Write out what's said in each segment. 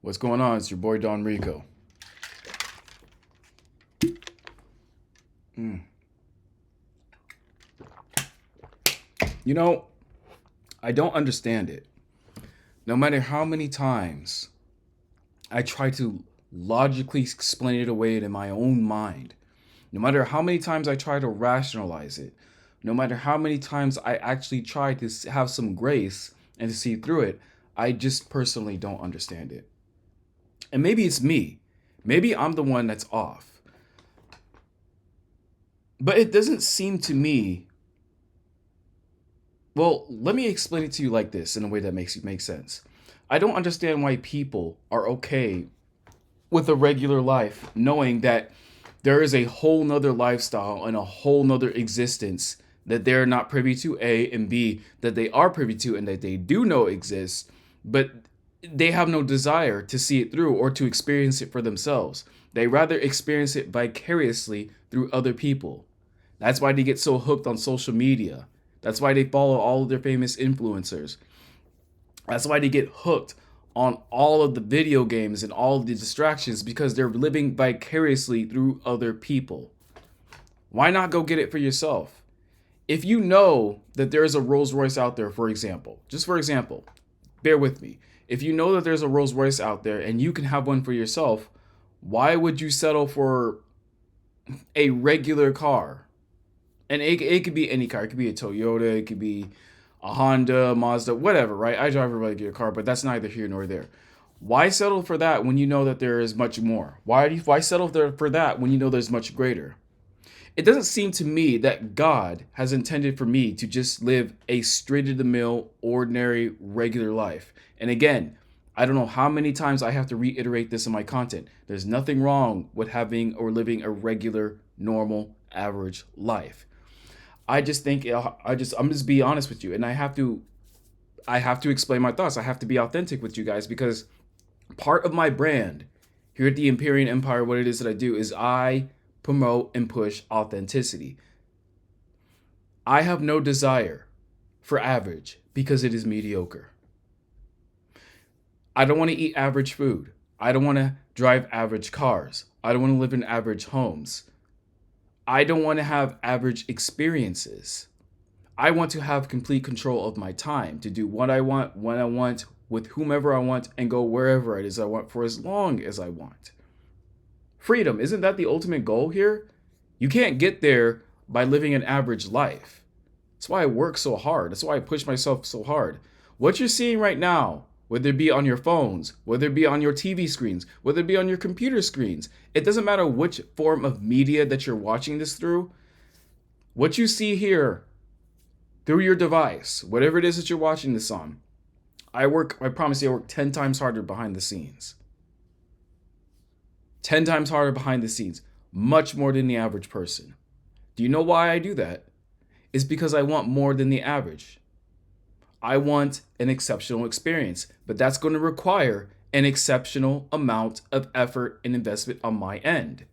What's going on? It's your boy Don Rico. Mm. You know, I don't understand it. No matter how many times I try to logically explain it away in my own mind, no matter how many times I try to rationalize it, no matter how many times I actually try to have some grace and to see through it, I just personally don't understand it. And maybe it's me. Maybe I'm the one that's off. But it doesn't seem to me. Well, let me explain it to you like this in a way that makes sense. I don't understand why people are okay with a regular life, knowing that there is a whole nother lifestyle and a whole nother existence that they're not privy to, A, and B, that they are privy to and that they do know exists, but they have no desire to see it through or to experience it for themselves. They rather experience it vicariously through other people. That's why they get so hooked on social media. That's why they follow all of their famous influencers. That's why they get hooked on all of the video games and all of the distractions, because they're living vicariously through other people. Why not go get it for yourself? If you know that there is a Rolls Royce out there, for example, just for example, bear with me. If you know that there's a Rolls Royce out there and you can have one for yourself, why would you settle for a regular car? And it could be any car. It could be a Toyota. It could be a Honda, Mazda, whatever, right? I drive a regular car, but that's neither here nor there. Why settle for that when you know that there is much more? Why settle for that when you know there's much greater? It doesn't seem to me that God has intended for me to just live a straight of the mill, ordinary, regular life. And again, I don't know how many times I have to reiterate this in my content. There's nothing wrong with having or living a regular, normal, average life. I just think I'm just be honest with you, and I have to explain my thoughts. I have to be authentic with you guys, because part of my brand here at the Empyrean Empire, what it is that I do is I promote and push authenticity. I have no desire for average because it is mediocre. I don't want to eat average food. I don't want to drive average cars. I don't want to live in average homes. I don't want to have average experiences. I want to have complete control of my time to do what I want, when I want, with whomever I want, and go wherever it is I want for as long as I want. Freedom, isn't that the ultimate goal here? You can't get there by living an average life. That's why I work so hard. That's why I push myself so hard. What you're seeing right now, whether it be on your phones, whether it be on your TV screens, whether it be on your computer screens, it doesn't matter which form of media that you're watching this through. What you see here through your device, whatever it is that you're watching this on, I promise you, I work 10 times harder behind the scenes. 10 times harder behind the scenes, much more than the average person. Do you know why I do that? It's because I want more than the average. I want an exceptional experience, but that's going to require an exceptional amount of effort and investment on my end.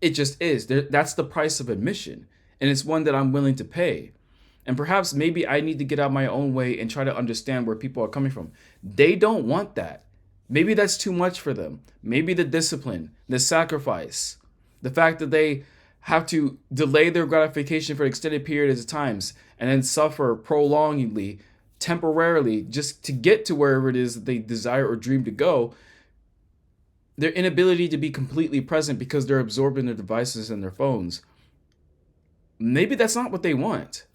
It just is. That's the price of admission, and it's one that I'm willing to pay. And perhaps maybe I need to get out my own way and try to understand where people are coming from. They don't want that. Maybe that's too much for them. Maybe the discipline, the sacrifice, the fact that they have to delay their gratification for extended periods of times and then suffer prolongedly, temporarily, just to get to wherever it is that they desire or dream to go. Their inability to be completely present because they're absorbed in their devices and their phones. Maybe that's not what they want.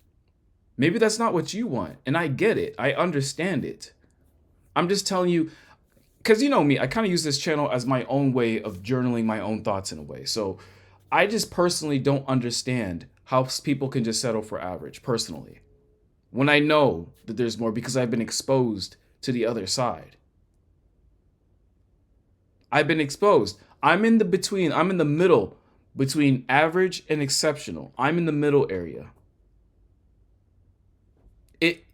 Maybe that's not what you want. And I get it. I understand it. I'm just telling you, because you know me, I kind of use this channel as my own way of journaling my own thoughts in a way. So I just personally don't understand how people can just settle for average, personally, when I know that there's more, because I've been exposed to the other side. I've been exposed. I'm in the middle between average and exceptional. I'm in the middle area.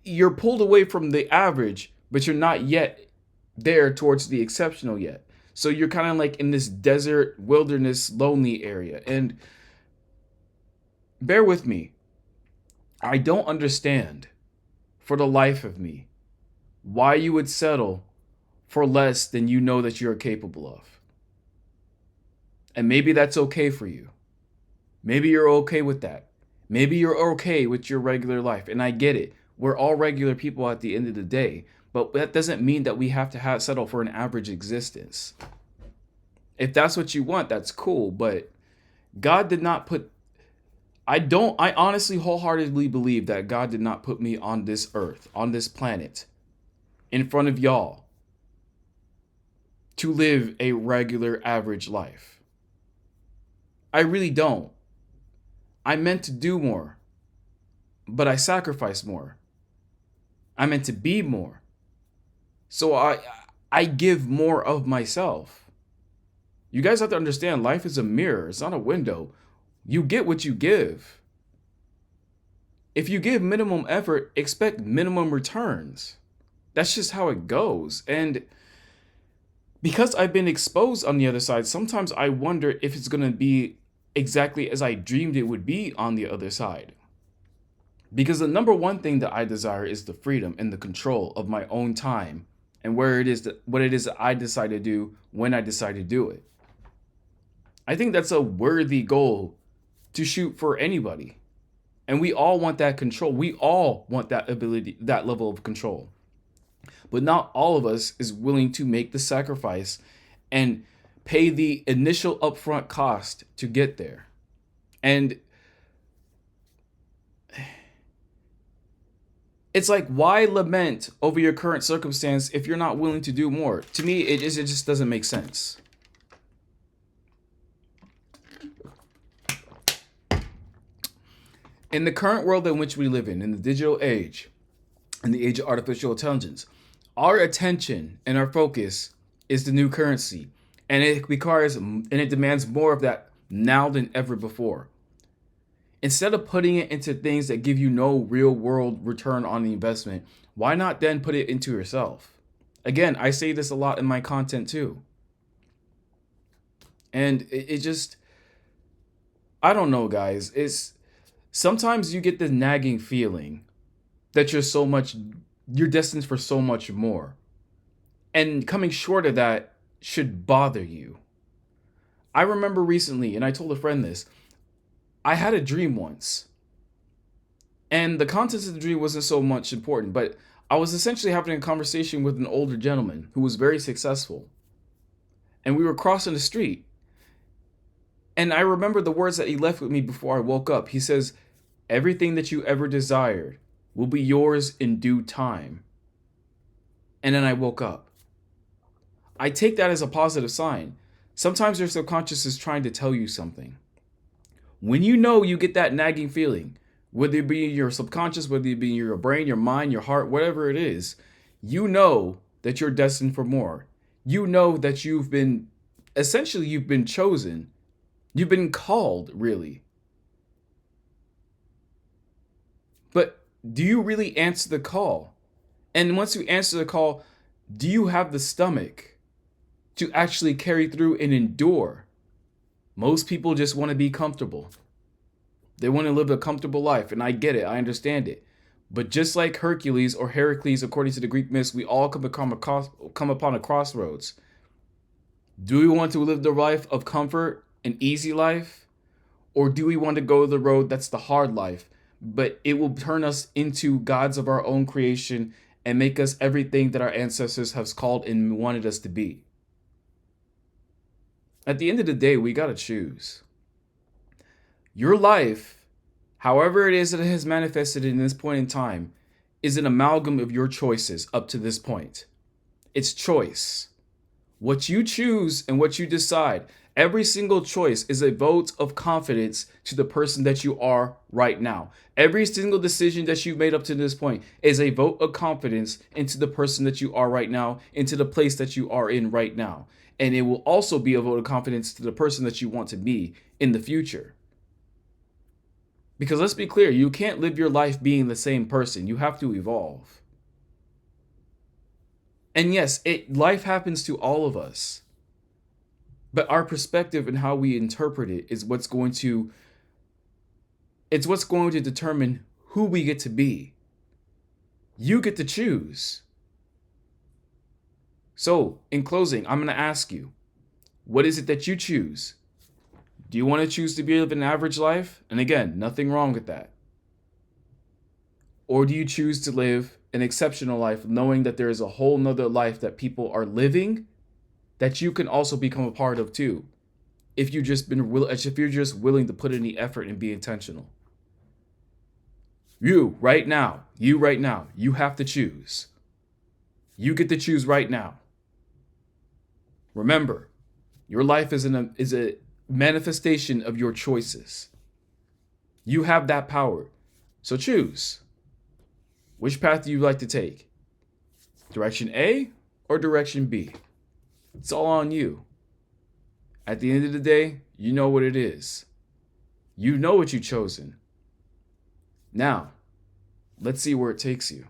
You're pulled away from the average, but you're not yet there towards the exceptional yet. So you're kind of like in this desert, wilderness, lonely area. And bear with me. I don't understand, for the life of me, why you would settle for less than you know that you're capable of. And maybe that's okay for you. Maybe you're okay with that. Maybe you're okay with your regular life. And I get it. We're all regular people at the end of the day. But that doesn't mean that we have to settle for an average existence. If that's what you want, that's cool. But God did not put, I honestly wholeheartedly believe that God did not put me on this earth, on this planet, in front of y'all to live a regular average life. I really don't. I meant to do more, but I sacrificed more. I meant to be more. So I give more of myself. You guys have to understand, life is a mirror. It's not a window. You get what you give. If you give minimum effort, expect minimum returns. That's just how it goes. And because I've been exposed on the other side, sometimes I wonder if it's going to be exactly as I dreamed it would be on the other side. Because the number one thing that I desire is the freedom and the control of my own time and what it is that I decide to do when I decide to do it. I think that's a worthy goal to shoot for anybody. And we all want that control. We all want that ability, that level of control. But not all of us is willing to make the sacrifice and pay the initial upfront cost to get there. And it's like, why lament over your current circumstance if you're not willing to do more? To me, it just doesn't make sense. In the current world in which we live in the digital age, in the age of artificial intelligence, our attention and our focus is the new currency, and it demands more of that now than ever before. Instead of putting it into things that give you no real world return on the investment, why not then put it into yourself? Again, I say this a lot in my content too. And it just, I don't know, guys. It's sometimes you get the nagging feeling that you're destined for so much more. And coming short of that should bother you. I remember recently, and I told a friend this, I had a dream once. And the contents of the dream wasn't so much important, but I was essentially having a conversation with an older gentleman who was very successful. And we were crossing the street. And I remember the words that he left with me before I woke up. He says, "Everything that you ever desired will be yours in due time." And then I woke up. I take that as a positive sign. Sometimes your subconscious is trying to tell you something. When you know you get that nagging feeling, whether it be in your subconscious, whether it be in your brain, your mind, your heart, whatever it is, you know that you're destined for more. You know that you've been chosen. You've been called, really. But do you really answer the call? And once you answer the call, do you have the stomach to actually carry through and endure? Most people just want to be comfortable. They want to live a comfortable life, and I get it. I understand it. But just like Hercules or Heracles, according to the Greek myths, we all come upon a crossroads. Do we want to live the life of comfort, an easy life? Or do we want to go the road that's the hard life, but it will turn us into gods of our own creation and make us everything that our ancestors have called and wanted us to be? At the end of the day, we got to choose. Your life, however it is that it has manifested in this point in time, is an amalgam of your choices up to this point. It's choice. What you choose and what you decide, every single choice is a vote of confidence to the person that you are right now. Every single decision that you've made up to this point is a vote of confidence into the person that you are right now, into the place that you are in right now. And it will also be a vote of confidence to the person that you want to be in the future. Because let's be clear, you can't live your life being the same person. You have to evolve. And yes, life happens to all of us. But our perspective and how we interpret it is what's going to determine who we get to be. You get to choose. So, in closing, I'm going to ask you, what is it that you choose? Do you want to choose to live an average life? And again, nothing wrong with that. Or do you choose to live an exceptional life, knowing that there is a whole nother life that people are living that you can also become a part of too, if you're just willing to put in the effort and be intentional. You right now, you have to choose. You get to choose right now. Remember, your life is a manifestation of your choices. You have that power. So choose. Which path do you like to take? Direction A or direction B? It's all on you. At the end of the day, you know what it is. You know what you've chosen. Now, let's see where it takes you.